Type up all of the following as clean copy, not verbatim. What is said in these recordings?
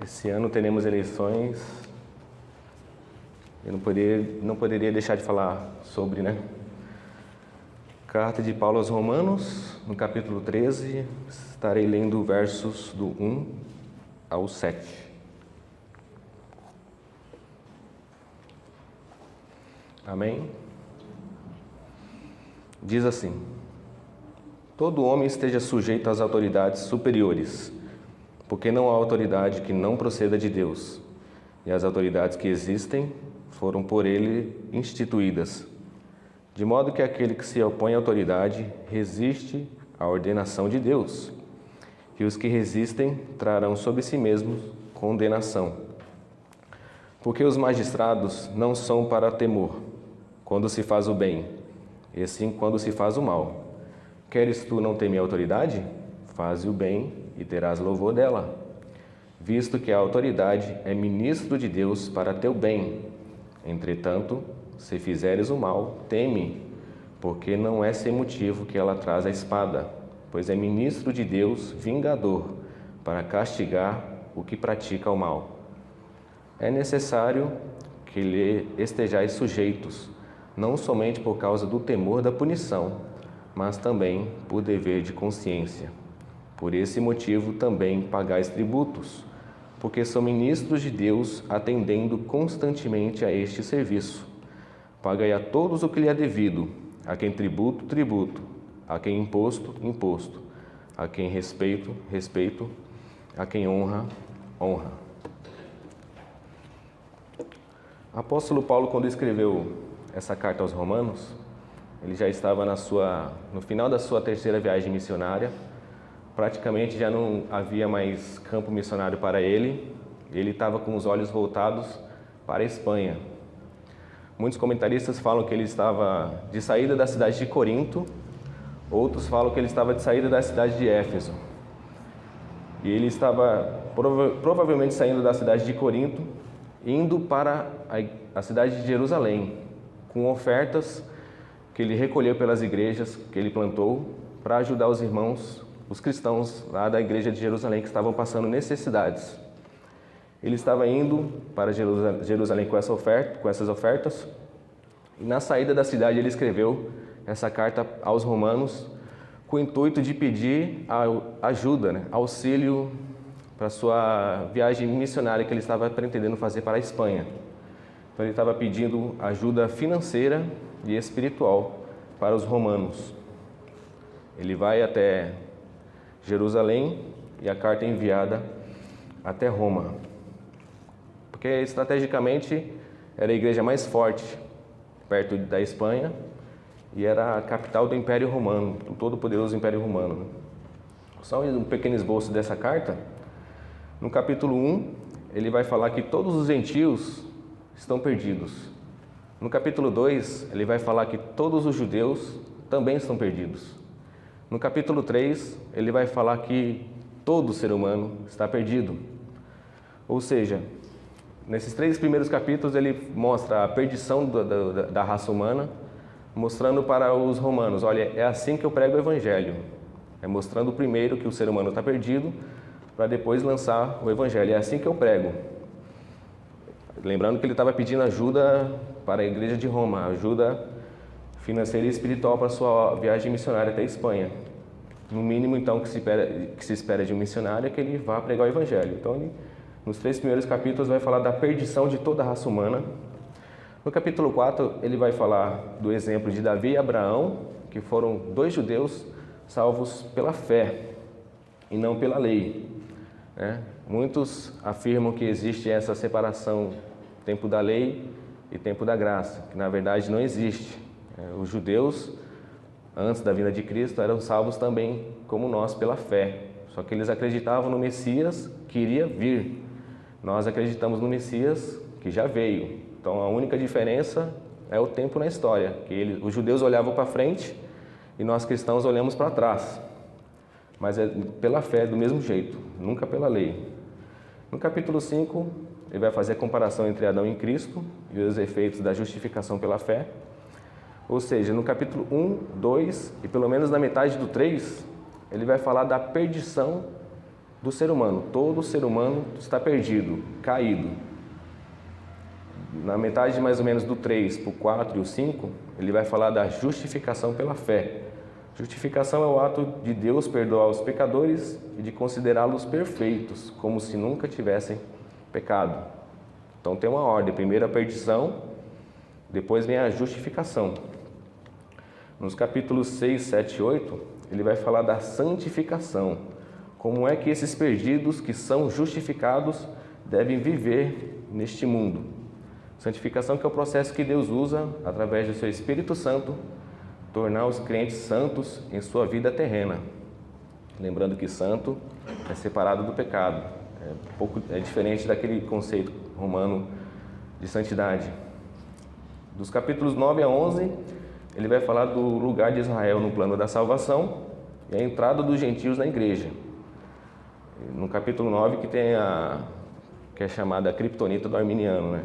Esse ano teremos eleições. Eu não poderia deixar de falar sobre, né? Carta de Paulo aos Romanos, no capítulo 13, estarei lendo versos do 1 ao 7. Amém? Diz assim: todo homem esteja sujeito às autoridades superiores, porque não há autoridade que não proceda de Deus, e as autoridades que existem foram por ele instituídas, de modo que aquele que se opõe à autoridade resiste à ordenação de Deus, e os que resistem trarão sobre si mesmos condenação. Porque os magistrados não são para temor, quando se faz o bem, e sim quando se faz o mal. Queres tu não temer a autoridade? Faze o bem e terás louvor dela, visto que a autoridade é ministro de Deus para teu bem. Entretanto, se fizeres o mal, teme, porque não é sem motivo que ela traz a espada, pois é ministro de Deus, vingador, para castigar o que pratica o mal. É necessário que lhe estejais sujeitos, não somente por causa do temor da punição, mas também por dever de consciência. Por esse motivo também pagais tributos, porque são ministros de Deus, atendendo constantemente a este serviço. Pagai a todos o que lhe é devido, a quem tributo, tributo, a quem imposto, imposto, a quem respeito, respeito, a quem honra, honra. Apóstolo Paulo, quando escreveu essa carta aos Romanos, ele já estava no final da sua terceira viagem missionária. Praticamente já não havia mais campo missionário para ele. Ele estava com os olhos voltados para a Espanha. Muitos comentaristas falam que ele estava de saída da cidade de Corinto, outros falam que ele estava de saída da cidade de Éfeso. E ele estava provavelmente saindo da cidade de Corinto, indo para a cidade de Jerusalém, com ofertas que ele recolheu pelas igrejas que ele plantou para ajudar os irmãos, os cristãos lá da igreja de Jerusalém que estavam passando necessidades. Ele estava indo para Jerusalém com essas ofertas, e na saída da cidade ele escreveu essa carta aos Romanos com o intuito de pedir ajuda, auxílio para a sua viagem missionária que ele estava pretendendo fazer para a Espanha. Então ele estava pedindo ajuda financeira e espiritual para os romanos. Ele vai até Jerusalém e a carta é enviada até Roma, porque estrategicamente era a igreja mais forte perto da Espanha e era a capital do Império Romano, do todo-poderoso Império Romano. Só um pequeno esboço dessa carta. No capítulo 1, ele vai falar que todos os gentios estão perdidos. No capítulo 2, ele vai falar que todos os judeus também estão perdidos. No capítulo 3, ele vai falar que todo ser humano está perdido. Ou seja, nesses 3 primeiros capítulos ele mostra a perdição da raça humana, mostrando para os romanos, olha, é assim que eu prego o evangelho. É mostrando primeiro que o ser humano está perdido, para depois lançar o evangelho. É assim que eu prego. Lembrando que ele estava pedindo ajuda para a igreja de Roma, ajuda financeira e espiritual para a sua viagem missionária até a Espanha. No mínimo, então, que se espera de um missionário é que ele vá pregar o evangelho. Então, nos 3 primeiros capítulos vai falar da perdição de toda a raça humana. No capítulo 4, ele vai falar do exemplo de Davi e Abraão, que foram 2 judeus salvos pela fé e não pela lei. Muitos afirmam que existe essa separação, tempo da lei e tempo da graça, que na verdade não existe. Os judeus, antes da vinda de Cristo, eram salvos também como nós pela fé, só que eles acreditavam no Messias que iria vir. Nós acreditamos no Messias que já veio. Então a única diferença é o tempo na história, que os judeus olhavam para frente e nós cristãos olhamos para trás. Mas é pela fé do mesmo jeito, nunca pela lei. No capítulo 5, ele vai fazer a comparação entre Adão e Cristo e os efeitos da justificação pela fé. Ou seja, no capítulo 1, 2 e pelo menos na metade do 3, ele vai falar da perdição do ser humano. Todo ser humano está perdido, caído. Na metade mais ou menos do 3 para o 4 e o 5, ele vai falar da justificação pela fé. Justificação é o ato de Deus perdoar os pecadores e de considerá-los perfeitos, como se nunca tivessem pecado. Então tem uma ordem, primeiro a perdição, depois vem a justificação. Nos capítulos 6, 7 e 8, ele vai falar da santificação. Como é que esses perdidos que são justificados devem viver neste mundo. Santificação que é o processo que Deus usa através do seu Espírito Santo, tornar os crentes santos em sua vida terrena. Lembrando que santo é separado do pecado. É diferente daquele conceito romano de santidade. Dos capítulos 9 a 11, ele vai falar do lugar de Israel no plano da salvação e a entrada dos gentios na igreja. No capítulo 9 que tem que é chamada a criptonita do arminiano, né?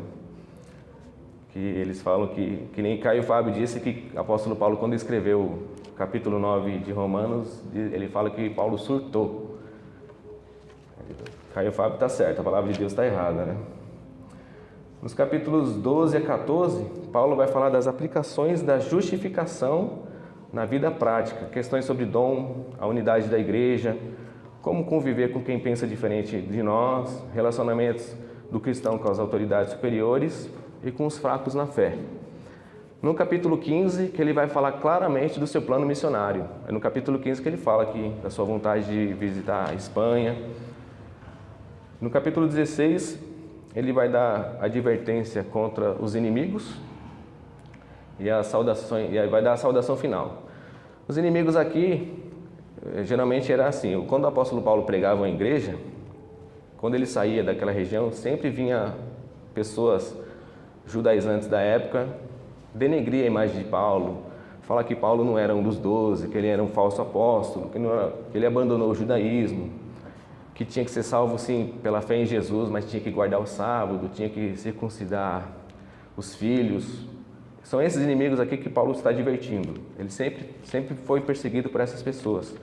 Que eles falam que nem Caio Fábio disse que o apóstolo Paulo, quando escreveu o capítulo 9 de Romanos, ele fala que Paulo surtou. Caio Fábio está certo, a palavra de Deus está errada, né? Nos capítulos 12 a 14, Paulo vai falar das aplicações da justificação na vida prática, questões sobre dom, a unidade da igreja, como conviver com quem pensa diferente de nós, relacionamentos do cristão com as autoridades superiores e com os fracos na fé. No capítulo 15, que ele vai falar claramente do seu plano missionário. É no capítulo 15 que ele fala aqui da sua vontade de visitar a Espanha. No capítulo 16, ele vai dar advertência contra os inimigos e vai dar a saudação final. Os inimigos aqui, geralmente era assim, quando o apóstolo Paulo pregava uma igreja, quando ele saía daquela região, sempre vinha pessoas judaizantes da época, denegrir a imagem de Paulo, falar que Paulo não era um dos 12, que ele era um falso apóstolo, que ele abandonou o judaísmo, que tinha que ser salvo sim pela fé em Jesus, mas tinha que guardar o sábado, tinha que circuncidar os filhos. São esses inimigos aqui que Paulo está advertindo. Ele sempre foi perseguido por essas pessoas.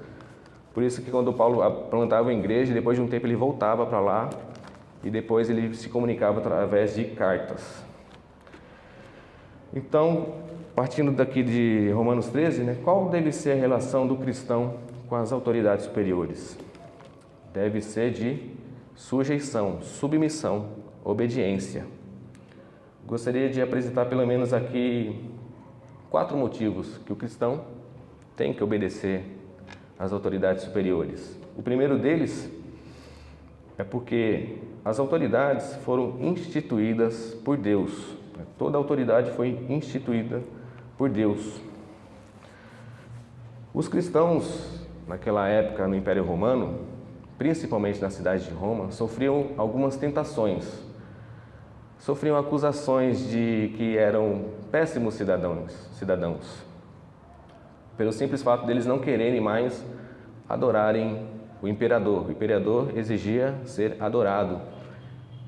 Por isso que quando Paulo plantava a igreja, depois de um tempo ele voltava para lá e depois ele se comunicava através de cartas. Então, partindo daqui de Romanos 13, né, qual deve ser a relação do cristão com as autoridades superiores? Deve ser de sujeição, submissão, obediência. Gostaria de apresentar pelo menos aqui 4 motivos que o cristão tem que obedecer às autoridades superiores. O primeiro deles é porque as autoridades foram instituídas por Deus. Toda autoridade foi instituída por Deus. Os cristãos, naquela época no Império Romano, principalmente na cidade de Roma, sofriam algumas tentações. Sofriam acusações de que eram péssimos cidadãos, pelo simples fato deles não quererem mais adorarem o imperador. O imperador exigia ser adorado.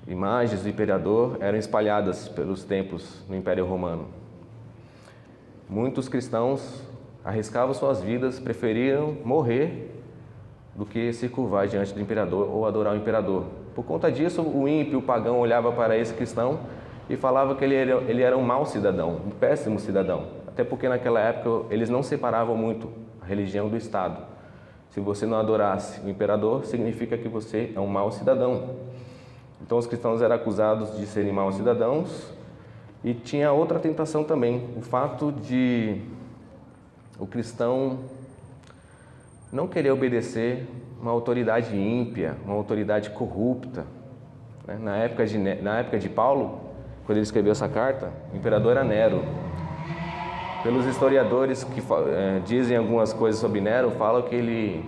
Imagens do imperador eram espalhadas pelos templos no Império Romano. Muitos cristãos arriscavam suas vidas, preferiam morrer do que se curvar diante do imperador ou adorar o imperador. Por conta disso, o ímpio, o pagão, olhava para esse cristão e falava que ele era um mau cidadão, um péssimo cidadão. Até porque naquela época eles não separavam muito a religião do Estado. Se você não adorasse o imperador, significa que você é um mau cidadão. Então os cristãos eram acusados de serem maus cidadãos. E tinha outra tentação também, o fato de o cristão não querer obedecer uma autoridade ímpia, uma autoridade corrupta. Na época de Paulo, quando ele escreveu essa carta, o imperador era Nero. Pelos historiadores que dizem algumas coisas sobre Nero, falam que ele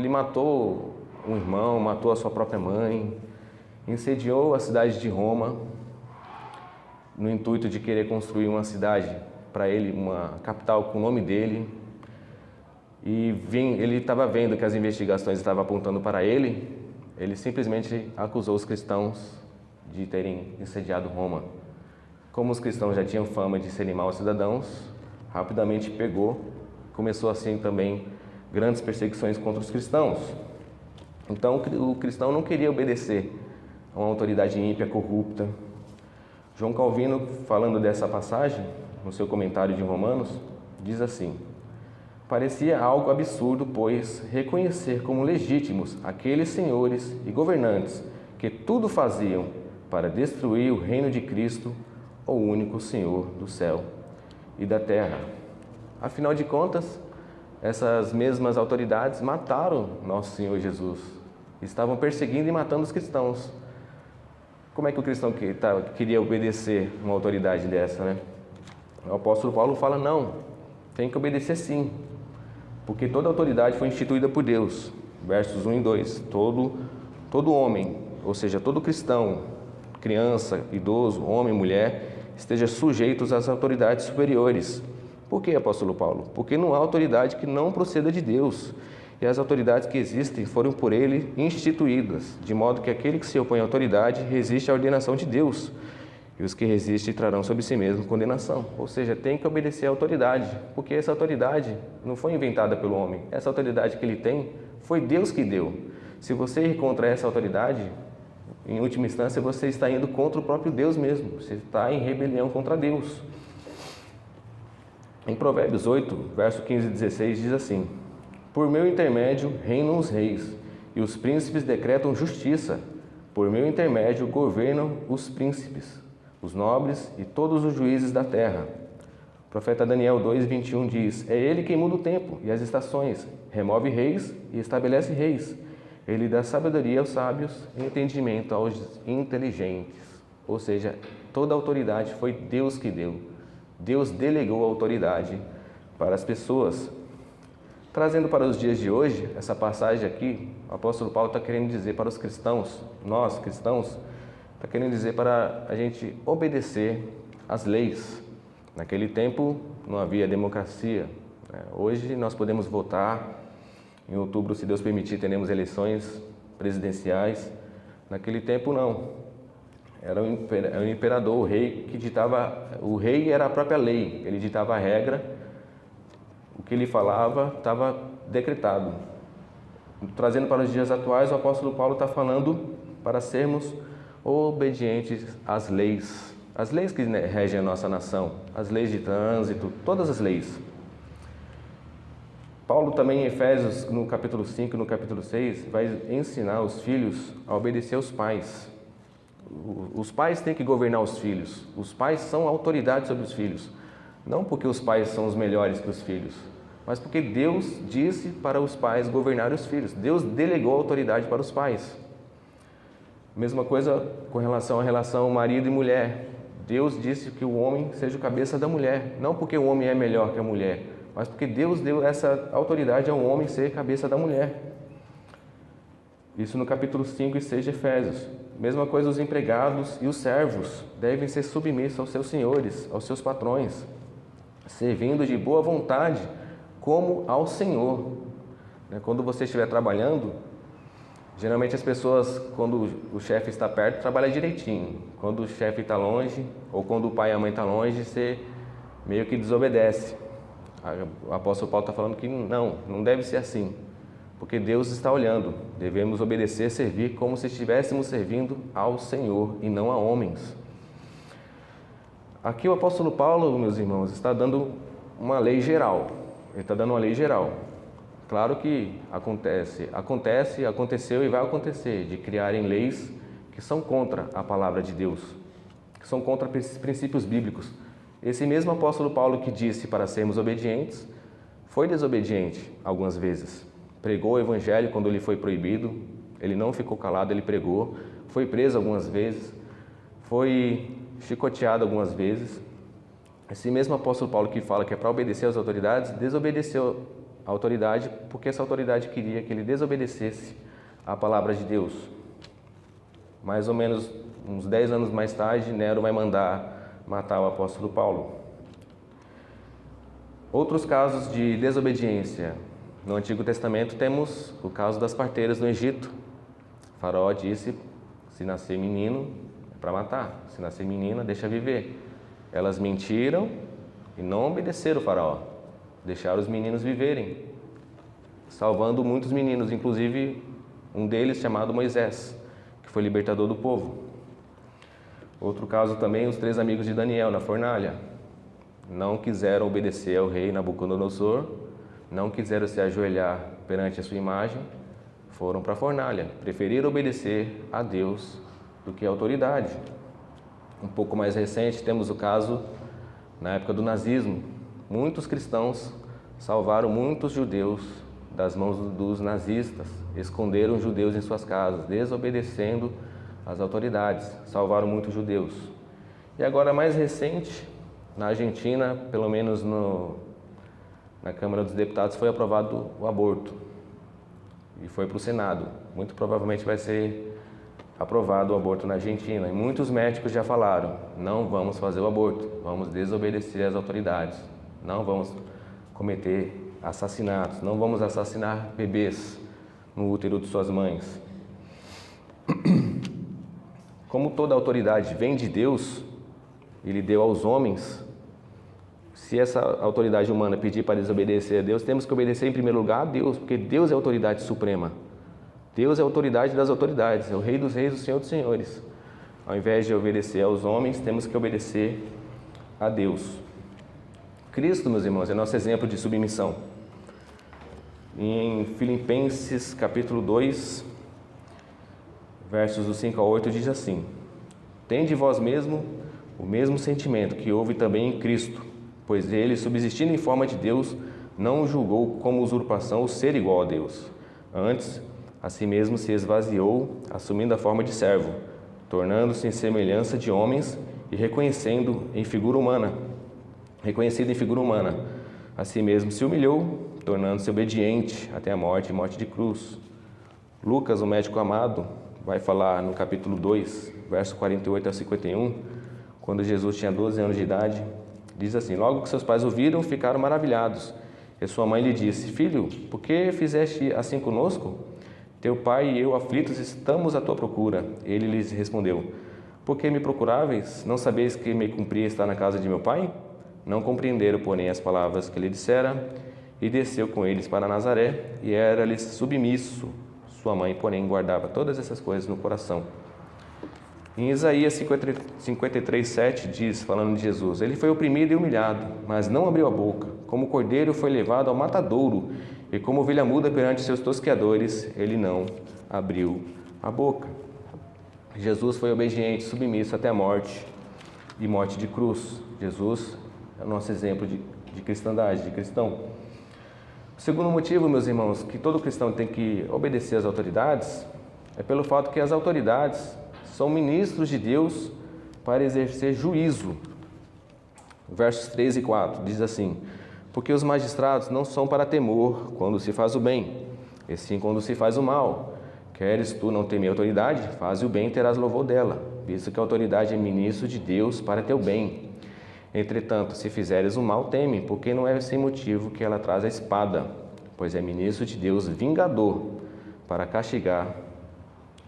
matou um irmão, matou a sua própria mãe, incendiou a cidade de Roma, no intuito de querer construir uma cidade para ele, uma capital com o nome dele. E ele estava vendo que as investigações estavam apontando para ele, ele simplesmente acusou os cristãos de terem incendiado Roma. Como os cristãos já tinham fama de serem maus cidadãos, rapidamente começou assim também grandes perseguições contra os cristãos. Então o cristão não queria obedecer a uma autoridade ímpia, corrupta. João Calvino, falando dessa passagem, no seu comentário de Romanos, diz assim: parecia algo absurdo, pois, reconhecer como legítimos aqueles senhores e governantes que tudo faziam para destruir o reino de Cristo, o único Senhor do céu e da terra. Afinal de contas, essas mesmas autoridades mataram nosso Senhor Jesus. Estavam perseguindo e matando os cristãos. Como é que o cristão queria obedecer uma autoridade dessa, né? O apóstolo Paulo fala: não, tem que obedecer sim, porque toda autoridade foi instituída por Deus. Versos 1 e 2. Todo homem, ou seja, todo cristão, criança, idoso, homem, mulher, esteja sujeitos às autoridades superiores. Por que, apóstolo Paulo? Porque não há autoridade que não proceda de Deus, e as autoridades que existem foram por ele instituídas, de modo que aquele que se opõe à autoridade resiste à ordenação de Deus, e os que resistem trarão sobre si mesmo condenação. Ou seja, tem que obedecer à autoridade, porque essa autoridade não foi inventada pelo homem. Essa autoridade que ele tem, foi Deus que deu. Se você ir contra essa autoridade, em última instância, você está indo contra o próprio Deus mesmo. Você está em rebelião contra Deus. Em Provérbios 8, verso 15 e 16, diz assim: por meu intermédio reinam os reis, e os príncipes decretam justiça. Por meu intermédio governam os príncipes, os nobres e todos os juízes da terra. O profeta Daniel 2:21 diz: é ele quem muda o tempo e as estações, remove reis e estabelece reis. Ele dá sabedoria aos sábios e entendimento aos inteligentes. Ou seja, toda a autoridade foi Deus que deu. Deus delegou a autoridade para as pessoas. Trazendo para os dias de hoje, essa passagem aqui, o apóstolo Paulo está querendo dizer para os cristãos, nós cristãos, está querendo dizer para a gente obedecer às leis. Naquele tempo não havia democracia. Hoje nós podemos votar. Em outubro, se Deus permitir, teremos eleições presidenciais. Naquele tempo não. Era o imperador, o rei, que ditava. O rei era a própria lei, ele ditava a regra. O que ele falava estava decretado. Trazendo para os dias atuais, o apóstolo Paulo está falando para sermos obedientes às leis que regem a nossa nação, as leis de trânsito, todas as leis. Paulo também em Efésios, no capítulo 5 e no capítulo 6, vai ensinar os filhos a obedecer aos pais. Os pais têm que governar os filhos. Os pais são autoridade sobre os filhos. Não porque os pais são os melhores que os filhos, mas porque Deus disse para os pais governarem os filhos. Deus delegou a autoridade para os pais. Mesma coisa com relação à relação marido e mulher. Deus disse que o homem seja o cabeça da mulher. Não porque o homem é melhor que a mulher, mas porque Deus deu essa autoridade ao homem ser cabeça da mulher. Isso no capítulo 5 e 6 de Efésios. Mesma coisa, os empregados e os servos devem ser submissos aos seus senhores, aos seus patrões, servindo de boa vontade como ao Senhor. Quando você estiver trabalhando, geralmente as pessoas, quando o chefe está perto, trabalham direitinho. Quando o chefe está longe, ou quando o pai e a mãe estão longe, você meio que desobedece. O apóstolo Paulo está falando que não deve ser assim, porque Deus está olhando. Devemos obedecer, servir como se estivéssemos servindo ao Senhor e não a homens. Aqui o apóstolo Paulo, meus irmãos, está dando uma lei geral. Ele está dando uma lei geral. Claro que aconteceu e vai acontecer de criarem leis que são contra a palavra de Deus, que são contra princípios bíblicos. Esse mesmo apóstolo Paulo que disse para sermos obedientes, foi desobediente algumas vezes. Pregou o evangelho quando lhe foi proibido, ele não ficou calado, ele pregou. Foi preso algumas vezes, foi chicoteado algumas vezes. Esse mesmo apóstolo Paulo que fala que é para obedecer às autoridades, desobedeceu a autoridade porque essa autoridade queria que ele desobedecesse à palavra de Deus. Mais ou menos uns 10 anos mais tarde, Nero vai mandar matar o apóstolo Paulo. Outros casos de desobediência. No Antigo Testamento temos o caso das parteiras no Egito. O faraó disse: se nascer menino, é para matar. Se nascer menina, deixa viver. Elas mentiram e não obedeceram o faraó. Deixaram os meninos viverem, salvando muitos meninos, inclusive Um deles chamado Moisés, que foi libertador do povo. Outro caso também, os 3 amigos de Daniel na fornalha. Não quiseram obedecer ao rei Nabucodonosor, não quiseram se ajoelhar perante a sua imagem, foram para a fornalha, preferiram obedecer a Deus do que a autoridade. Um pouco mais recente, temos o caso na época do nazismo. Muitos cristãos salvaram muitos judeus das mãos dos nazistas, esconderam judeus em suas casas, desobedecendo às autoridades, salvaram muitos judeus. E agora, mais recente, na Argentina, pelo menos na Câmara dos Deputados, foi aprovado o aborto e foi para o Senado. Muito provavelmente vai ser aprovado o aborto na Argentina. E muitos médicos já falaram: não vamos fazer o aborto, vamos desobedecer às autoridades, não vamos cometer assassinatos, não vamos assassinar bebês no útero de suas mães. Como toda autoridade vem de Deus, Ele deu aos homens. Se essa autoridade humana pedir para desobedecer a Deus, temos que obedecer em primeiro lugar a Deus, porque Deus é a autoridade suprema. Deus é a autoridade das autoridades, é o Rei dos Reis, o Senhor dos Senhores. Ao invés de obedecer aos homens, temos que obedecer a Deus. Cristo, meus irmãos, é nosso exemplo de submissão. Em Filipenses capítulo 2, versos do 5 ao 8, diz assim: tende vós mesmo o mesmo sentimento que houve também em Cristo, pois ele, subsistindo em forma de Deus, não julgou como usurpação o ser igual a Deus. Antes, a si mesmo se esvaziou, assumindo a forma de servo, tornando-se em semelhança de homens e reconhecido em figura humana. A si mesmo se humilhou, tornando-se obediente até a morte e morte de cruz. Lucas, o médico amado, vai falar no capítulo 2, verso 48 a 51, quando Jesus tinha 12 anos de idade, diz assim: logo que seus pais o viram, ficaram maravilhados. E sua mãe lhe disse: filho, por que fizeste assim conosco? Teu pai e eu, aflitos, estamos à tua procura. Ele lhes respondeu: por que me procuráveis? Não sabeis que me cumpria estar na casa de meu pai? Não compreenderam, porém, as palavras que lhe dissera, e desceu com eles para Nazaré, e era-lhes submisso. Sua mãe, porém, guardava todas essas coisas no coração. Em Isaías 53:7 diz, falando de Jesus: ele foi oprimido e humilhado, mas não abriu a boca. Como cordeiro foi levado ao matadouro, e como ovelha muda perante seus tosqueadores, ele não abriu a boca. Jesus foi obediente, submisso até a morte, e morte de cruz. Jesus é o nosso exemplo de cristandade, de cristão. O segundo motivo, meus irmãos, que todo cristão tem que obedecer às autoridades, é pelo fato que as autoridades são ministros de Deus para exercer juízo. Versos 3 e 4 diz assim: porque os magistrados não são para temor quando se faz o bem, e sim quando se faz o mal. Queres tu não temer a autoridade? Faze o bem e terás louvor dela, visto que a autoridade é ministro de Deus para teu bem. Entretanto, se fizeres o mal, teme, porque não é sem motivo que ela traz a espada, pois é ministro de Deus vingador para castigar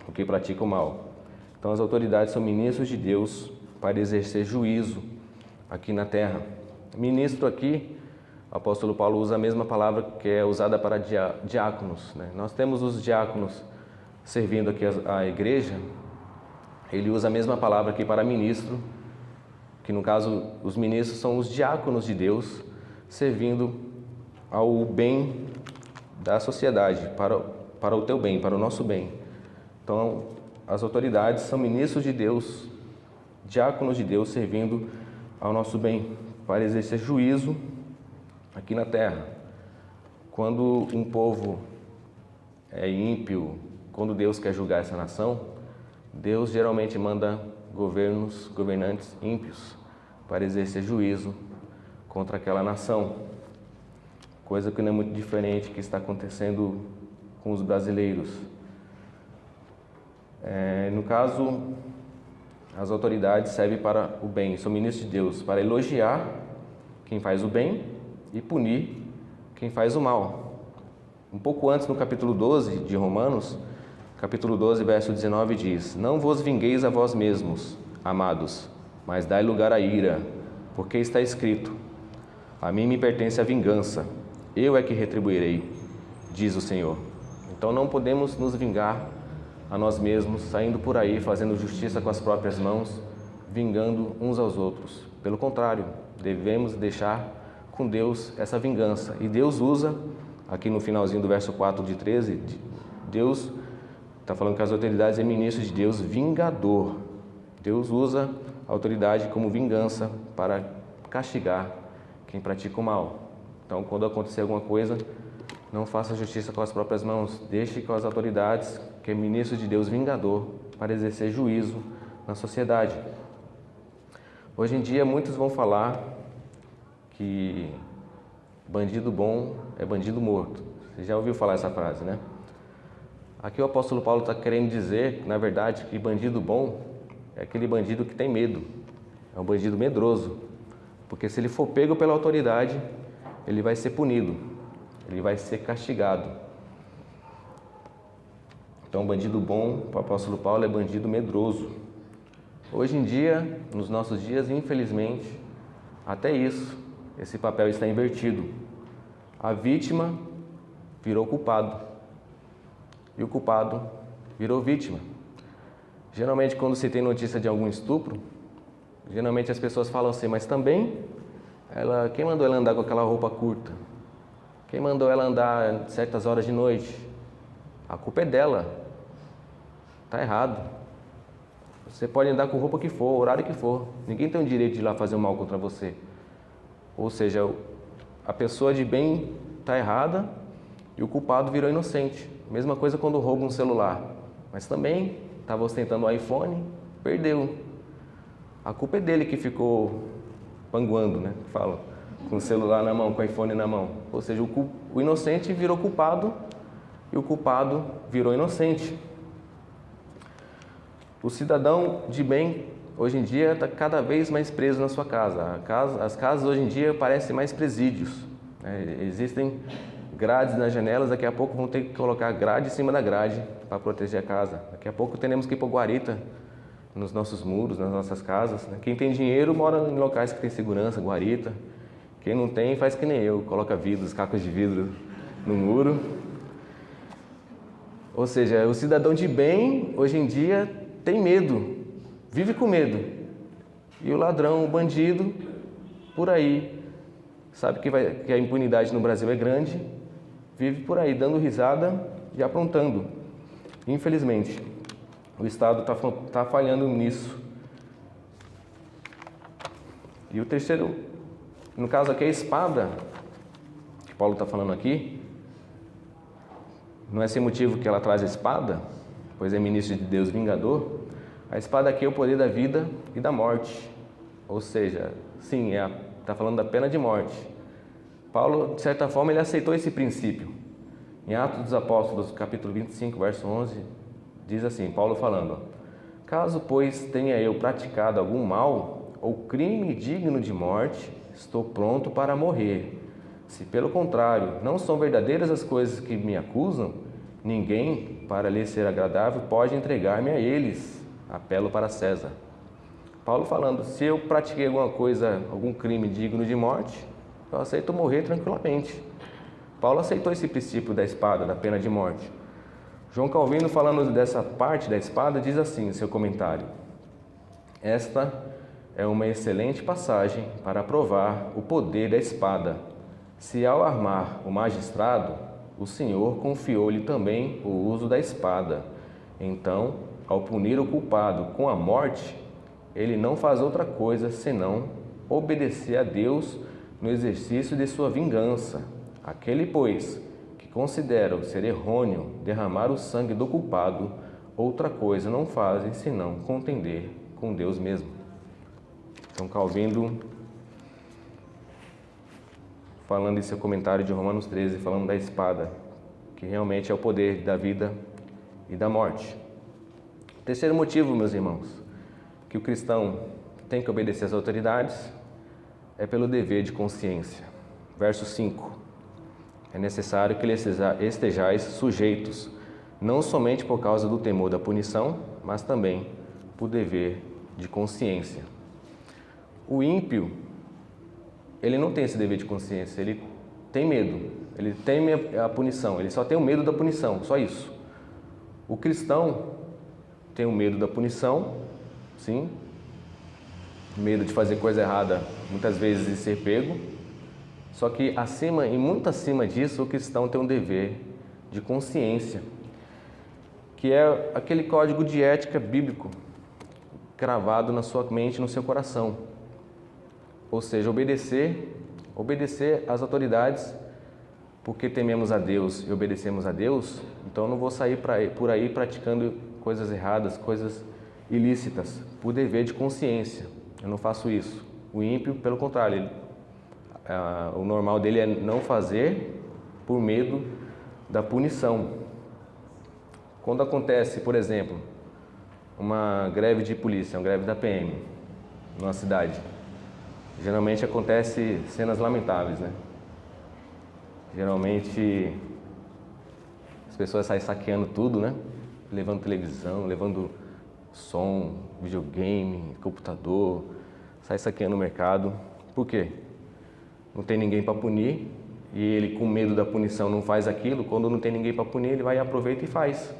o que pratica o mal. Então, as autoridades são ministros de Deus para exercer juízo aqui na terra. Ministro aqui, o apóstolo Paulo usa a mesma palavra que é usada para diáconos, né? Nós temos os diáconos servindo aqui a igreja, ele usa a mesma palavra aqui para ministro, que no caso os ministros são os diáconos de Deus, servindo ao bem da sociedade, para o teu bem, para o nosso bem. Então, as autoridades são ministros de Deus, diáconos de Deus, servindo ao nosso bem, para exercer juízo aqui na terra. Quando um povo é ímpio, quando Deus quer julgar essa nação, Deus geralmente manda governantes ímpios para exercer juízo contra aquela nação. Coisa que não é muito diferente que está acontecendo com os brasileiros. No caso, as autoridades servem para o bem, são ministros de Deus, para elogiar quem faz o bem e punir quem faz o mal. Um pouco antes, no capítulo 12 de Romanos, capítulo 12, verso 19 diz: não vos vingueis a vós mesmos, amados, mas dai lugar à ira, porque está escrito: a mim me pertence a vingança, eu é que retribuirei, diz o Senhor. Então não podemos nos vingar a nós mesmos, saindo por aí fazendo justiça com as próprias mãos, vingando uns aos outros. Pelo contrário, devemos deixar com Deus essa vingança. E Deus usa, aqui no finalzinho do verso 4 de 13, Deus está falando que as autoridades é ministro de Deus vingador. Deus usa a autoridade como vingança para castigar quem pratica o mal. Então, quando acontecer alguma coisa, não faça justiça com as próprias mãos. Deixe com as autoridades, que é ministro de Deus vingador, para exercer juízo na sociedade. Hoje em dia, muitos vão falar que bandido bom é bandido morto. Você já ouviu falar essa frase, né? Aqui o apóstolo Paulo está querendo dizer, na verdade, que bandido bom é aquele bandido que tem medo. É um bandido medroso. Porque se ele for pego pela autoridade, ele vai ser punido. Ele vai ser castigado. Então, bandido bom, para o apóstolo Paulo, é bandido medroso. Hoje em dia, nos nossos dias, infelizmente, até isso, esse papel está invertido. A vítima virou culpado e o culpado virou vítima. Geralmente, quando se tem notícia de algum estupro, geralmente as pessoas falam assim, mas também, quem mandou ela andar com aquela roupa curta? Quem mandou ela andar certas horas de noite? A culpa é dela. Está errado. Você pode andar com roupa que for, horário que for. Ninguém tem o direito de ir lá fazer o mal contra você. Ou seja, a pessoa de bem está errada e o culpado virou inocente. Mesma coisa quando rouba um celular. Mas também estava ostentando o iPhone, perdeu. A culpa é dele que ficou panguando, né? Fala, com o celular na mão, com o iPhone na mão. Ou seja, o inocente virou culpado e o culpado virou inocente. O cidadão de bem, hoje em dia, está cada vez mais preso na sua casa. As casas, hoje em dia, parecem mais presídios. Existem grades nas janelas, daqui a pouco vão ter que colocar grade em cima da grade para proteger a casa. Daqui a pouco teremos que pôr guarita nos nossos muros, nas nossas casas. Quem tem dinheiro mora em locais que tem segurança, guarita. Quem não tem, faz que nem eu, coloca vidros, cacos de vidro no muro. Ou seja, o cidadão de bem, hoje em dia, tem medo, vive com medo. E o ladrão, o bandido, por aí, sabe que a impunidade no Brasil é grande, vive por aí dando risada e aprontando. Infelizmente, o Estado está falhando nisso. E o terceiro, no caso aqui, a espada, que Paulo está falando aqui, não é sem motivo que ela traz a espada, pois é ministro de Deus vingador. A espada aqui é o poder da vida e da morte. Ou seja, sim, está falando da pena de morte. Paulo, de certa forma, ele aceitou esse princípio. Em Atos dos Apóstolos, capítulo 25, verso 11, diz assim, Paulo falando, caso, pois, tenha eu praticado algum mal ou crime digno de morte, estou pronto para morrer. Se, pelo contrário, não são verdadeiras as coisas que me acusam, ninguém, para lhe ser agradável, pode entregar-me a eles. Apelo para César. Paulo falando, se eu pratiquei alguma coisa, algum crime digno de morte, eu aceito morrer tranquilamente. Paulo aceitou esse princípio da espada, da pena de morte. João Calvino, falando dessa parte da espada, diz assim em seu comentário, esta é uma excelente passagem para provar o poder da espada. Se ao armar o magistrado, o Senhor confiou-lhe também o uso da espada. Então, ao punir o culpado com a morte, ele não faz outra coisa senão obedecer a Deus no exercício de sua vingança. Aquele, pois, que considera ser errôneo derramar o sangue do culpado, outra coisa não fazem senão contender com Deus mesmo. Então, Calvino, falando em seu comentário de Romanos 13, falando da espada, que realmente é o poder da vida e da morte. Terceiro motivo, meus irmãos, que o cristão tem que obedecer às autoridades é pelo dever de consciência. Verso 5. É necessário que estejais sujeitos, não somente por causa do temor da punição, mas também por dever de consciência. O ímpio, ele não tem esse dever de consciência, ele tem medo, ele teme a punição, ele só tem o medo da punição, só isso. O cristão tem o medo da punição, sim, medo de fazer coisa errada, muitas vezes de ser pego, só que acima e muito acima disso, o cristão tem um dever de consciência, que é aquele código de ética bíblico cravado na sua mente, no seu coração. Ou seja, obedecer às autoridades, porque tememos a Deus e obedecemos a Deus, então eu não vou sair por aí praticando coisas erradas, coisas ilícitas, por dever de consciência. Eu não faço isso. O ímpio, pelo contrário, o normal dele é não fazer por medo da punição. Quando acontece, por exemplo, uma greve de polícia, uma greve da PM, numa cidade, geralmente acontece cenas lamentáveis, né? Geralmente as pessoas saem saqueando tudo, né? Levando televisão, levando som, videogame, computador, sai saqueando o mercado. Por quê? Não tem ninguém para punir e ele, com medo da punição, não faz aquilo. Quando não tem ninguém para punir, ele vai e aproveita e faz.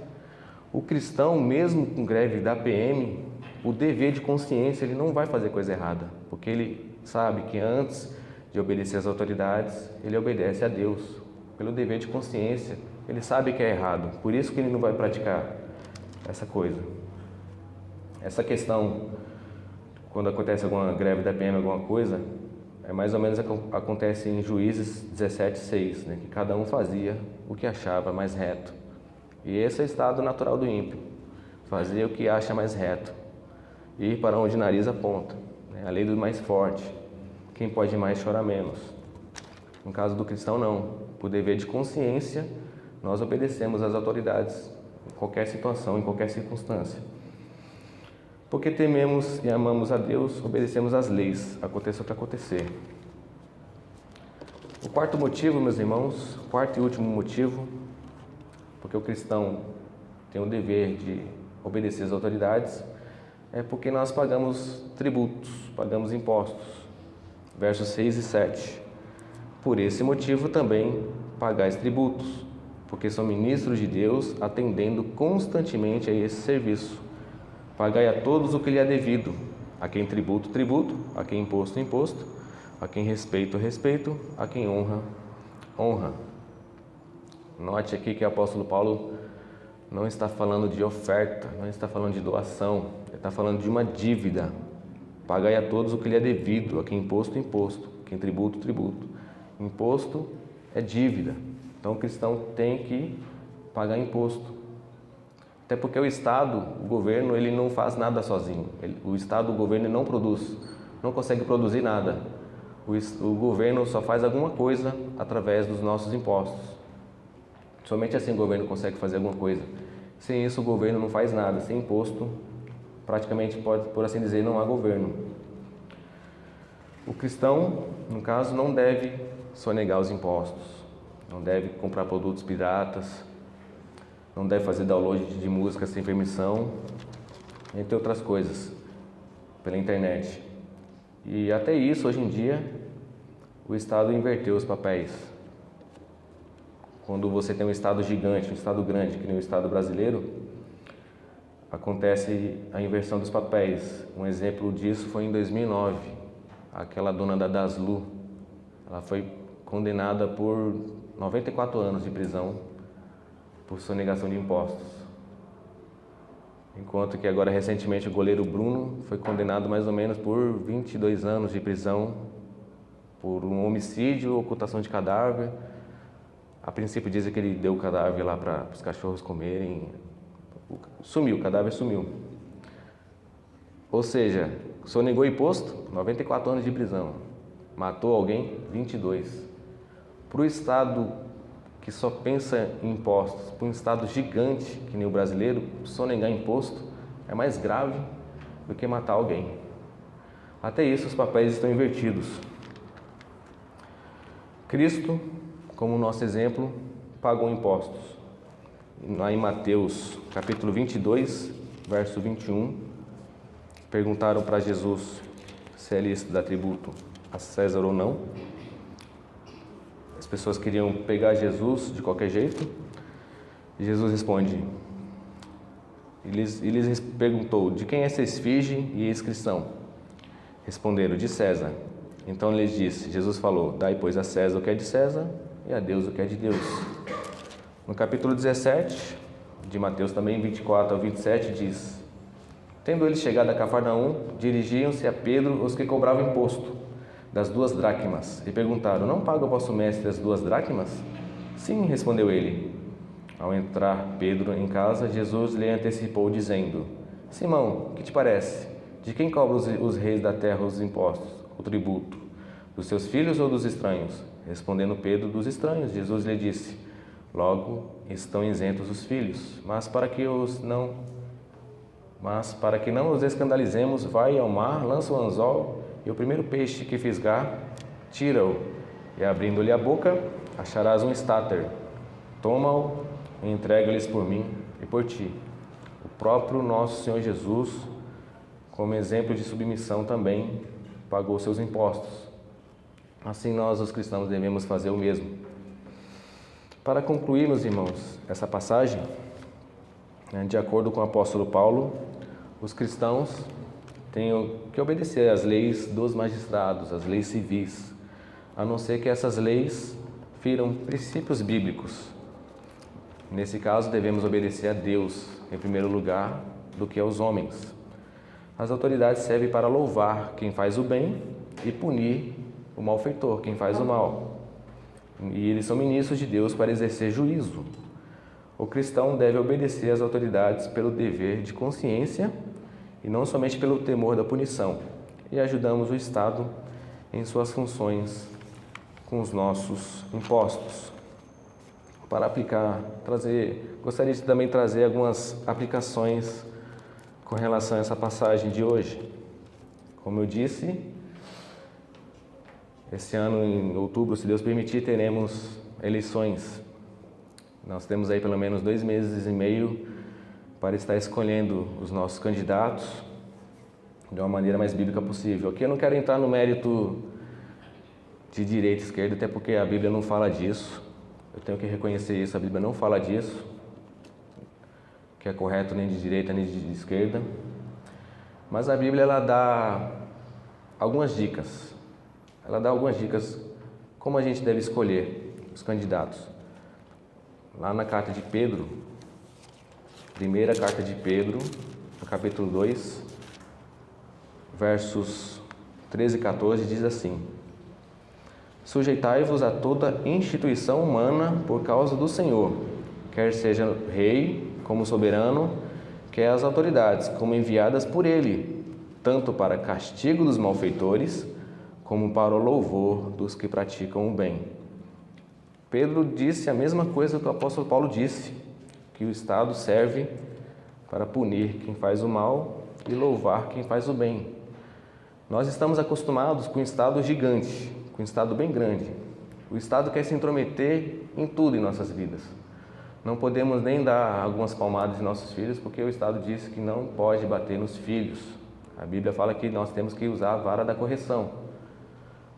O cristão, mesmo com greve da PM, o dever de consciência, ele não vai fazer coisa errada, porque ele sabe que antes de obedecer às autoridades, ele obedece a Deus. Pelo dever de consciência, ele sabe que é errado, por isso que ele não vai praticar essa coisa. Essa questão, quando acontece alguma greve da PM, alguma coisa, é mais ou menos acontece em Juízes 17:6, né? Que cada um fazia o que achava mais reto. E esse é o estado natural do ímpio, fazer o que acha mais reto, ir para onde o nariz aponta, né? A lei do mais forte, quem pode mais chora menos. No caso do cristão, não. Por dever de consciência, nós obedecemos às autoridades em qualquer situação, em qualquer circunstância. Porque tememos e amamos a Deus, obedecemos às leis, aconteça o que acontecer. O quarto motivo, meus irmãos, quarto e último motivo, porque o cristão tem o dever de obedecer às autoridades, é porque nós pagamos tributos, pagamos impostos. Versos 6 e 7. Por esse motivo também pagais tributos, porque são ministros de Deus, atendendo constantemente a esse serviço. Pagai a todos o que lhe é devido, a quem tributo, tributo, a quem imposto, imposto, a quem respeito, respeito, a quem honra, honra. Note aqui que o apóstolo Paulo não está falando de oferta, não está falando de doação, ele está falando de uma dívida. Pagai a todos o que lhe é devido, a quem imposto, imposto, a quem tributo, tributo. Imposto é dívida, então o cristão tem que pagar imposto. Até porque o Estado, o governo, ele não faz nada sozinho. O Estado, o governo, não produz, não consegue produzir nada. O governo só faz alguma coisa através dos nossos impostos. Somente assim o governo consegue fazer alguma coisa. Sem isso, o governo não faz nada. Sem imposto, praticamente, pode, por assim dizer, não há governo. O cristão, no caso, não deve sonegar os impostos, não deve comprar produtos piratas, não deve fazer download de música sem permissão, entre outras coisas, pela internet. E até isso, hoje em dia, o Estado inverteu os papéis. Quando você tem um Estado gigante, um Estado grande, que nem o Estado brasileiro, acontece a inversão dos papéis. Um exemplo disso foi em 2009, aquela dona da Daslu, ela foi condenada por 94 anos de prisão por sonegação de impostos. Enquanto que agora, recentemente, o goleiro Bruno foi condenado mais ou menos por 22 anos de prisão por um homicídio, ocultação de cadáver. A princípio dizem que ele deu o cadáver lá para os cachorros comerem. Sumiu, o cadáver sumiu. Ou seja, sonegou imposto, 94 anos de prisão. Matou alguém, 22. Para o Estado que só pensa em impostos, para um Estado gigante, que nem o brasileiro, sonegar imposto é mais grave do que matar alguém. Até isso, os papéis estão invertidos. Cristo, como nosso exemplo, pagou impostos. Lá em Mateus, capítulo 22, verso 21, perguntaram para Jesus se é lícito dar tributo a César ou não. pessoas queriam pegar Jesus de qualquer jeito. E Jesus responde, e lhes perguntou, de quem é essa esfinge e inscrição? Responderam, de César. Então lhes disse, Jesus falou, dai pois a César o que é de César e a Deus o que é de Deus. No capítulo 17 de Mateus também, 24 ao 27, diz, tendo eles chegado a Cafarnaum, dirigiam-se a Pedro os que cobravam imposto das 2 dracmas e perguntaram, não paga o vosso mestre as 2 dracmas? Sim, respondeu ele. Ao entrar Pedro em casa, Jesus lhe antecipou dizendo, Simão, que te parece? De quem cobram os reis da terra os impostos, o tributo? Dos seus filhos ou dos estranhos? Respondendo Pedro, dos estranhos. Jesus lhe disse, logo estão isentos os filhos, mas para que não os escandalizemos, vai ao mar, lança o anzol, e o primeiro peixe que fisgar, tira-o, e abrindo-lhe a boca, acharás um estáter. Toma-o e entrega-lhes por mim e por ti. O próprio nosso Senhor Jesus, como exemplo de submissão também, pagou seus impostos. Assim nós, os cristãos, devemos fazer o mesmo. Para concluir, meus irmãos, essa passagem, de acordo com o apóstolo Paulo, os cristãos têm que obedecer às leis dos magistrados, às leis civis, a não ser que essas leis firam princípios bíblicos. Nesse caso, devemos obedecer a Deus, em primeiro lugar, do que aos homens. As autoridades servem para louvar quem faz o bem e punir o malfeitor, quem faz o mal. E eles são ministros de Deus para exercer juízo. O cristão deve obedecer às autoridades pelo dever de consciência e não somente pelo temor da punição. E ajudamos o Estado em suas funções com os nossos impostos. Para aplicar, gostaria de também trazer algumas aplicações com relação a essa passagem de hoje. Como eu disse, esse ano, em outubro, se Deus permitir, teremos eleições. Nós temos aí pelo menos 2 meses e meio para estar escolhendo os nossos candidatos de uma maneira mais bíblica possível. Aqui eu não quero entrar no mérito de direita e esquerda, até porque a Bíblia não fala disso. Eu tenho que reconhecer isso, a Bíblia não fala disso, que é correto nem de direita nem de esquerda. Mas a Bíblia, ela dá algumas dicas. Ela dá algumas dicas como a gente deve escolher os candidatos. Lá na carta de Pedro, primeira carta de Pedro, no capítulo 2, versos 13 e 14, diz assim, sujeitai-vos a toda instituição humana por causa do Senhor, quer seja rei como soberano, quer as autoridades como enviadas por ele, tanto para castigo dos malfeitores, como para o louvor dos que praticam o bem. Pedro disse a mesma coisa que o apóstolo Paulo disse, que o Estado serve para punir quem faz o mal e louvar quem faz o bem. Nós estamos acostumados com um Estado gigante, com um Estado bem grande. O Estado quer se intrometer em tudo em nossas vidas. Não podemos nem dar algumas palmadas em nossos filhos, porque o Estado diz que não pode bater nos filhos. A Bíblia fala que nós temos que usar a vara da correção.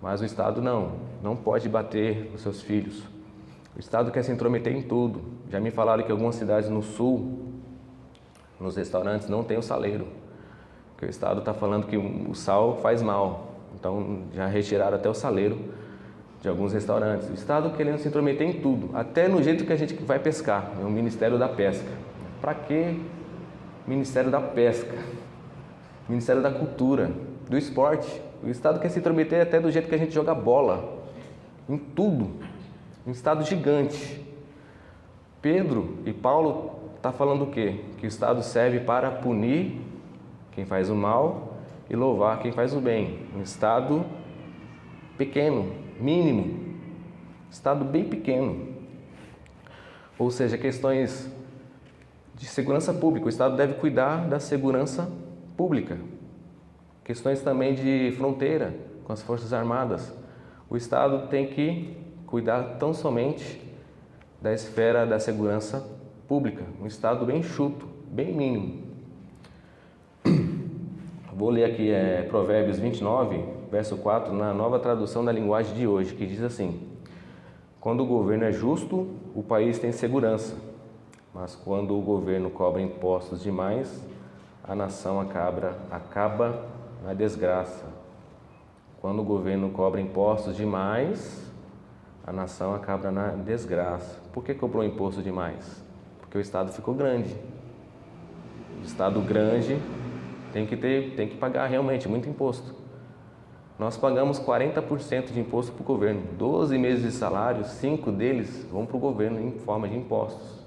Mas o Estado não pode bater nos seus filhos. O Estado quer se intrometer em tudo. Já me falaram que algumas cidades no sul, nos restaurantes, não tem o saleiro. Porque o Estado está falando que o sal faz mal. Então já retiraram até o saleiro de alguns restaurantes. O Estado querendo se intrometer em tudo, até no jeito que a gente vai pescar, o Ministério da Pesca. Para que Ministério da Pesca? Ministério da Cultura, do Esporte. O Estado quer se intrometer até do jeito que a gente joga bola, em tudo, um Estado gigante. Pedro e Paulo estão falando o quê? Que o Estado serve para punir quem faz o mal e louvar quem faz o bem. Um Estado pequeno, mínimo, Estado bem pequeno. Ou seja, questões de segurança pública, o Estado deve cuidar da segurança pública. Questões também de fronteira com as Forças Armadas. O Estado tem que cuidar tão somente da esfera da segurança pública. Um Estado bem enxuto, bem mínimo. Vou ler aqui Provérbios 29, verso 4, na nova tradução da linguagem de hoje, que diz assim: Quando o governo é justo, o país tem segurança. Mas quando o governo cobra impostos demais, a nação acaba na desgraça. Quando o governo cobra impostos demais, a nação acaba na desgraça. Por que cobrou imposto demais? Porque o Estado ficou grande. O Estado grande tem que pagar realmente muito imposto. Nós pagamos 40% de imposto para o governo. 12 meses de salário, 5 deles vão para o governo em forma de impostos.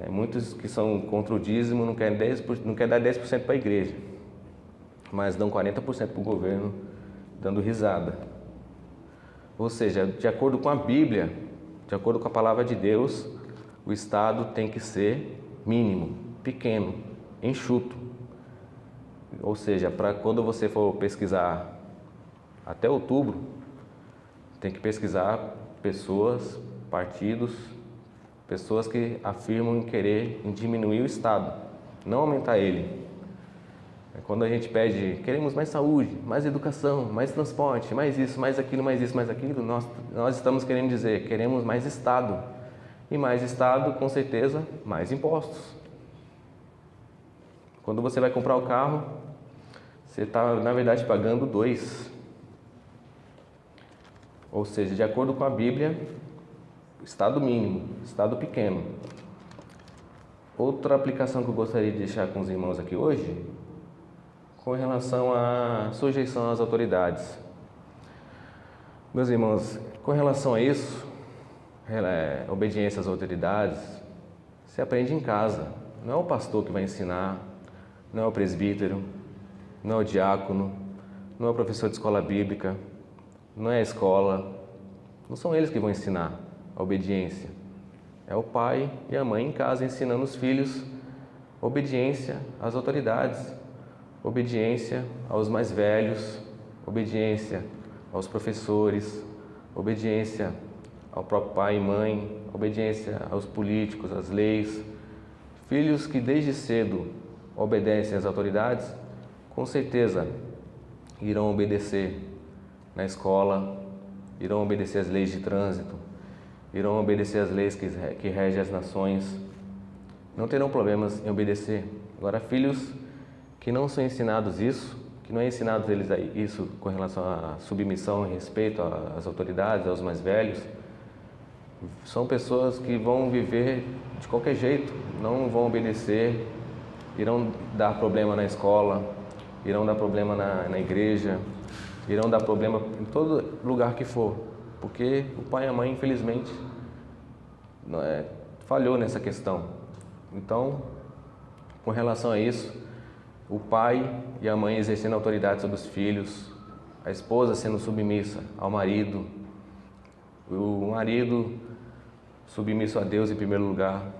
Muitos que são contra o dízimo não querem dar 10% para a igreja, mas dão 40% para o governo, dando risada. Ou seja, de acordo com a Bíblia, de acordo com a palavra de Deus, o Estado tem que ser mínimo, pequeno, enxuto. Ou seja, para quando você for pesquisar até outubro, tem que pesquisar pessoas, partidos, pessoas que afirmam em diminuir o Estado, não aumentar ele. Quando a gente pede, queremos mais saúde, mais educação, mais transporte, mais isso, mais aquilo, mais isso, mais aquilo, nós estamos querendo dizer, queremos mais Estado. E mais Estado, com certeza, mais impostos. Quando você vai comprar o carro, você está, na verdade, pagando 2. Ou seja, de acordo com a Bíblia, Estado mínimo, Estado pequeno. Outra aplicação que eu gostaria de deixar com os irmãos aqui hoje, com relação à sujeição às autoridades. Meus irmãos, com relação a isso, obediência às autoridades, se aprende em casa. Não é o pastor que vai ensinar, não é o presbítero, não é o diácono, não é o professor de escola bíblica, não é a escola. Não são eles que vão ensinar a obediência. É o pai e a mãe em casa ensinando os filhos obediência às autoridades, obediência aos mais velhos, obediência aos professores, obediência ao próprio pai e mãe, obediência aos políticos, às leis. Filhos que desde cedo obedecem às autoridades, com certeza irão obedecer na escola, irão obedecer às leis de trânsito, irão obedecer às leis que regem as nações, não terão problemas em obedecer. Agora, filhos que não são ensinados isso, que não é ensinado eles isso com relação à submissão e respeito às autoridades, aos mais velhos, são pessoas que vão viver de qualquer jeito, não vão obedecer, irão dar problema na escola, irão dar problema na igreja, irão dar problema em todo lugar que for, porque o pai e a mãe, infelizmente, falhou nessa questão. Então, com relação a isso, o pai e a mãe exercendo autoridade sobre os filhos, a esposa sendo submissa ao marido, o marido submisso a Deus em primeiro lugar,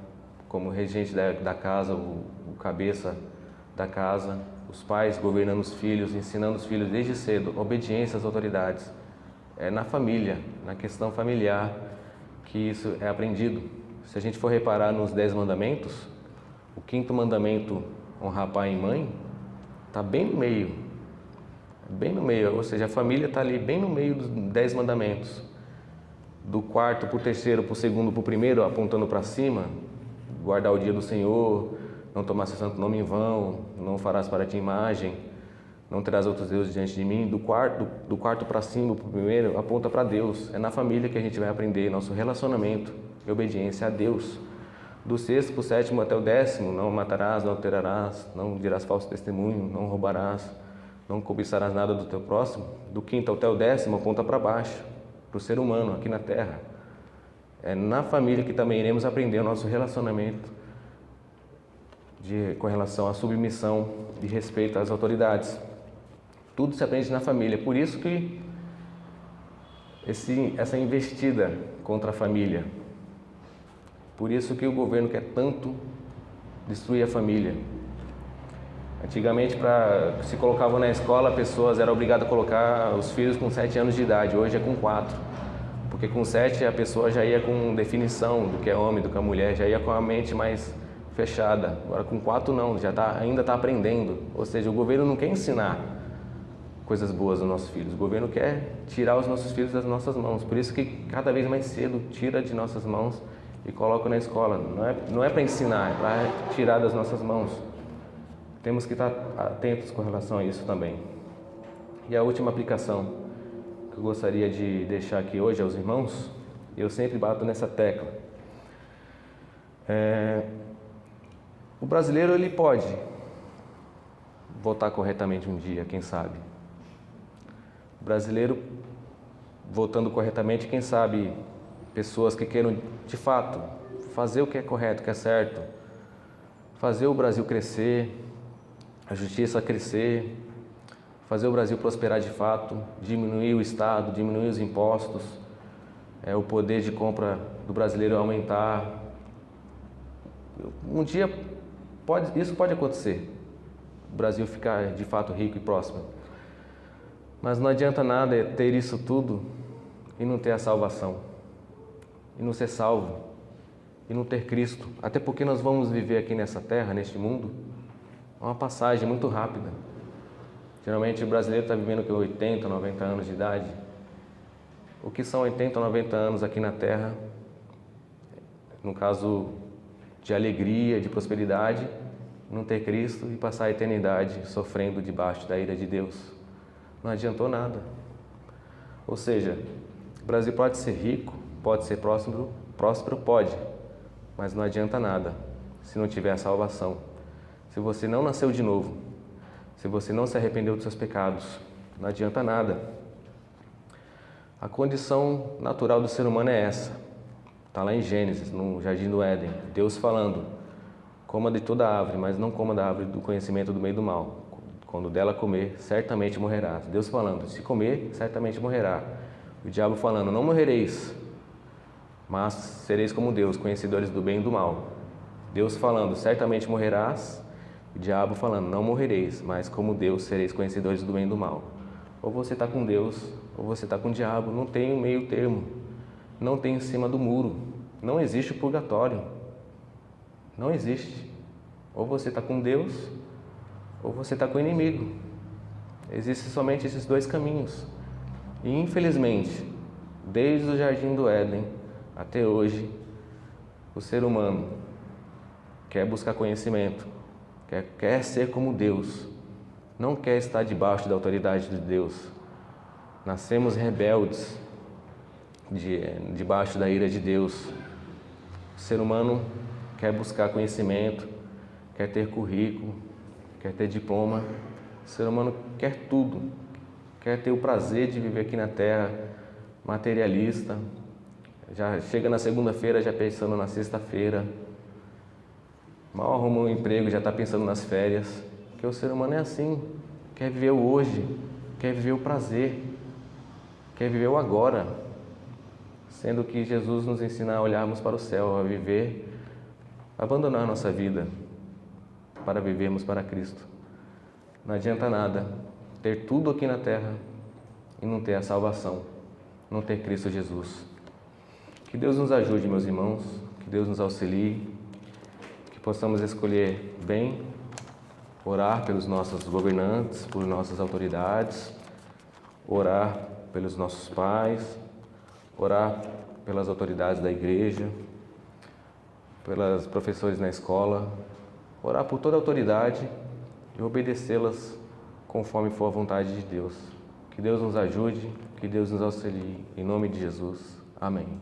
como regente da casa, o cabeça da casa, os pais governando os filhos, ensinando os filhos desde cedo, obediência às autoridades. É na família, na questão familiar, que isso é aprendido. Se a gente for reparar nos 10 mandamentos, o 5º mandamento, honrar pai e mãe, está bem no meio, ou seja, a família está ali bem no meio dos 10 mandamentos. Do 4º para o 3º, para o 2º para o 1º, apontando para cima, guardar o dia do Senhor, não tomar seu santo nome em vão, não farás para ti imagem, não terás outros deuses diante de mim. Do quarto para cima, para o 1º, aponta para Deus. É na família que a gente vai aprender nosso relacionamento e obediência a Deus. Do 6º para o 7º até o 10º, não matarás, não adulterarás, não dirás falso testemunho, não roubarás, não cobiçarás nada do teu próximo. Do 5º até o 10º, aponta para baixo, para o ser humano aqui na terra. É na família que também iremos aprender o nosso relacionamento com relação à submissão e respeito às autoridades. Tudo se aprende na família. Por isso que essa investida contra a família. Por isso que o governo quer tanto destruir a família. Antigamente, se colocavam na escola, pessoas eram obrigadas a colocar os filhos com 7 anos de idade. Hoje é com 4. Porque com 7 a pessoa já ia com definição do que é homem, do que é mulher, já ia com a mente mais fechada. Agora com 4 não, ainda está aprendendo. Ou seja, o governo não quer ensinar. coisas boas dos nossos filhos. O governo quer tirar os nossos filhos das nossas mãos. Por isso que cada vez mais cedo tira de nossas mãos e coloca na escola. Não é para ensinar, é para tirar das nossas mãos. Temos que estar atentos com relação a isso também. E a última aplicação que eu gostaria de deixar aqui hoje aos irmãos, eu sempre bato nessa tecla. O brasileiro, ele pode votar corretamente um dia, quem sabe. O brasileiro votando corretamente, quem sabe pessoas que queiram de fato fazer o que é correto, o que é certo, fazer o Brasil crescer, a justiça crescer, fazer o Brasil prosperar de fato, diminuir o Estado, diminuir os impostos, o poder de compra do brasileiro aumentar. Um dia isso pode acontecer, o Brasil ficar de fato rico e próspero. Mas não adianta nada ter isso tudo e não ter a salvação, e não ser salvo, e não ter Cristo. Até porque nós vamos viver aqui nessa terra, neste mundo, uma passagem muito rápida. Geralmente o brasileiro está vivendo com 80, 90 anos de idade. O que são 80 ou 90 anos aqui na terra, no caso de alegria, de prosperidade, não ter Cristo e passar a eternidade sofrendo debaixo da ira de Deus. Não adiantou nada. Ou seja, o Brasil pode ser rico, pode ser próspero, pode, mas não adianta nada se não tiver a salvação. Se você não nasceu de novo, se você não se arrependeu dos seus pecados, não adianta nada. A condição natural do ser humano é essa. Está lá em Gênesis, no Jardim do Éden, Deus falando: coma de toda árvore, mas não coma da árvore do conhecimento do bem e do mal. Quando dela comer, certamente morrerás. Deus falando: se comer, certamente morrerá. O diabo falando: não morrereis, mas sereis como Deus, conhecedores do bem e do mal. Deus falando: certamente morrerás. O diabo falando: não morrereis, mas como Deus sereis conhecedores do bem e do mal. Ou você está com Deus, ou você está com o diabo. Não tem um meio termo. Não tem em cima do muro. Não existe o purgatório. Não existe. Ou você está com Deus, ou você está com o inimigo. Existem somente esses dois caminhos. E infelizmente, desde o Jardim do Éden até hoje, o ser humano quer buscar conhecimento, quer ser como Deus, não quer estar debaixo da autoridade de Deus. Nascemos rebeldes, debaixo da ira de Deus. O ser humano quer buscar conhecimento, quer ter currículo, quer ter diploma. O ser humano quer tudo, quer ter o prazer de viver aqui na terra, materialista. Já chega na segunda-feira já pensando na sexta-feira. Mal arruma um emprego, já está pensando nas férias. Porque o ser humano é assim, quer viver o hoje, quer viver o prazer, quer viver o agora. Sendo que Jesus nos ensina a olharmos para o céu, a viver, abandonar a nossa vida para vivermos para Cristo. Não adianta nada ter tudo aqui na terra e não ter a salvação, não ter Cristo Jesus. Que Deus nos ajude, meus irmãos, que Deus nos auxilie, que possamos escolher bem, orar pelos nossos governantes, por nossas autoridades, orar pelos nossos pais, orar pelas autoridades da igreja, pelos professores na escola, orar por toda a autoridade e obedecê-las conforme for a vontade de Deus. Que Deus nos ajude, que Deus nos auxilie. Em nome de Jesus. Amém.